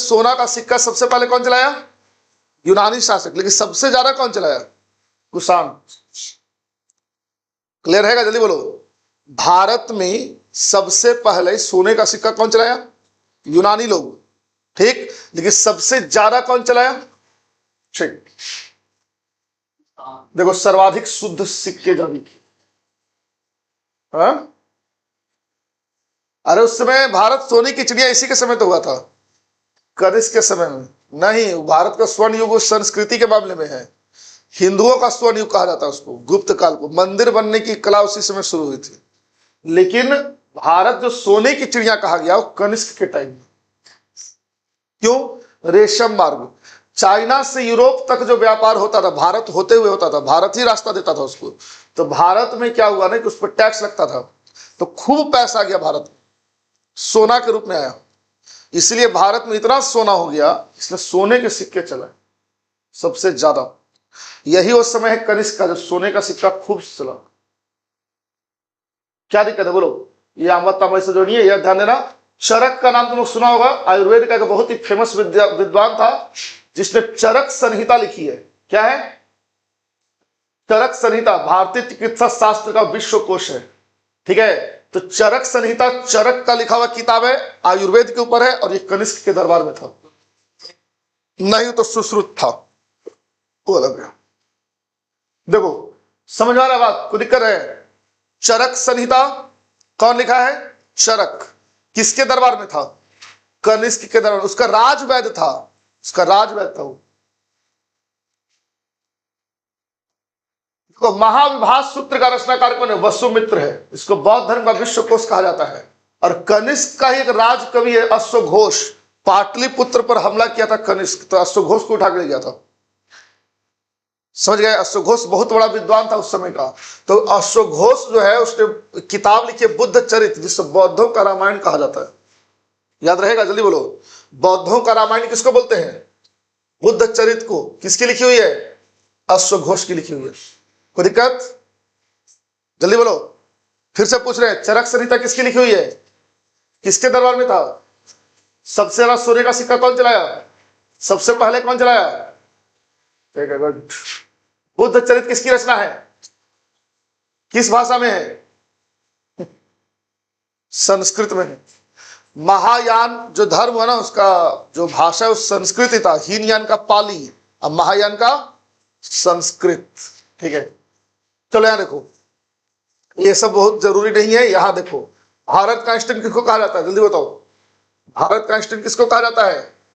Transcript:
सोना का सिक्का सबसे पहले कौन चलाया? यूनानी शासक। लेकिन सबसे ज्यादा कौन चलाया? कुषाण। क्लियर है? जल्दी बोलो। भारत में सबसे पहले सोने का सिक्का कौन चलाया? यूनानी लोग, ठीक। लेकिन सबसे ज्यादा कौन चलाया? ठीक। देखो, सर्वाधिक शुद्ध सिक्के जारी किए। हाँ? अरे उस समय भारत सोने की चिड़िया इसी के समय तो हुआ था, कनिष्क के समय में नहीं। भारत का स्वर्ण युग उस संस्कृति के मामले में है। हिंदुओं का स्वर्ण युग कहा जाता है उसको, गुप्त काल को। मंदिर बनने की कला उसी समय शुरू हुई थी। लेकिन भारत जो सोने की चिड़िया कहा गया वो कनिष्क के टाइम में। क्यों? रेशम मार्ग, चाइना से यूरोप तक जो व्यापार होता था, भारत होते हुए होता था, भारत ही रास्ता देता था उसको। तो भारत में क्या हुआ ना कि उस पर टैक्स लगता था, तो खूब पैसा आ गया भारत में, सोना के रूप में आया। इसलिए भारत में इतना सोना हो गया, इसलिए सोने के सिक्के चले सबसे ज्यादा। यही उस समय है कनिष्क का, जब सोने का सिक्का खूब चला। क्या दिक्कत है बोलो? ये आमद तामद से जोड़िए, यह ध्यान देना। चरक का नाम तुम लोग सुना होगा, आयुर्वेद का बहुत ही फेमस विद्वान था जिसने चरक संहिता लिखी है। क्या है? चरक संहिता भारतीय चिकित्सा शास्त्र का विश्वकोश है, ठीक है। तो चरक संहिता, चरक का लिखा हुआ किताब है, आयुर्वेद के ऊपर है, और ये कनिष्क के दरबार में था। नहीं तो सुश्रुत था, वो अलग है। देखो समझ आ रहा बात? कोई दिक्कत है? चरक संहिता कौन लिखा है? चरक। किसके दरबार में था? कनिष्क के दरबार। उसका राजवैद्य था, उसका राजवैद्य था वो। महाविभास सूत्र का रचनाकार कौन है? वसुमित्र है। इसको बौद्ध धर्म का विश्वकोश कहा जाता है। और कनिष्क का ही एक राज कवि है अश्वघोष। पाटलिपुत्र पर हमला किया था कनिष्क, तो अश्वघोष को उठा के ले गया था। समझ गए? अश्वघोष बहुत बड़ा विद्वान था उस समय का। तो अश्वघोष जो है उसने किताब लिखी है बुद्ध चरित्र, जिससे बौद्धों का रामायण कहा जाता है। याद रहेगा? जल्दी बोलो। बौद्धों का रामायण किसको बोलते हैं? बुद्ध चरित्र को। किसकी लिखी हुई है? अश्वघोष की लिखी हुई है। कोई दिक्कत? जल्दी बोलो। फिर से पूछ रहे हैं, चरक संहिता किसकी लिखी हुई है? किसके दरबार में था? सबसे ज्यादा सोने का सिक्का कौन चलाया? सबसे पहले कौन चलाया? ठीक है, गुड। बुद्ध चरित्र किसकी रचना है? किस भाषा में है? संस्कृत में है। महायान जो धर्म है ना, उसका जो भाषा है उस संस्कृत था। हीनयान का पाली और महायान का संस्कृत, ठीक है। चलो यहां देखो, ये सब बहुत जरूरी नहीं है। यहां देखो, भारत का आइंस्टीन किसको कहा जाता है? जल्दी बताओ, भारत का आइंस्टीन किसको कहा जाता है?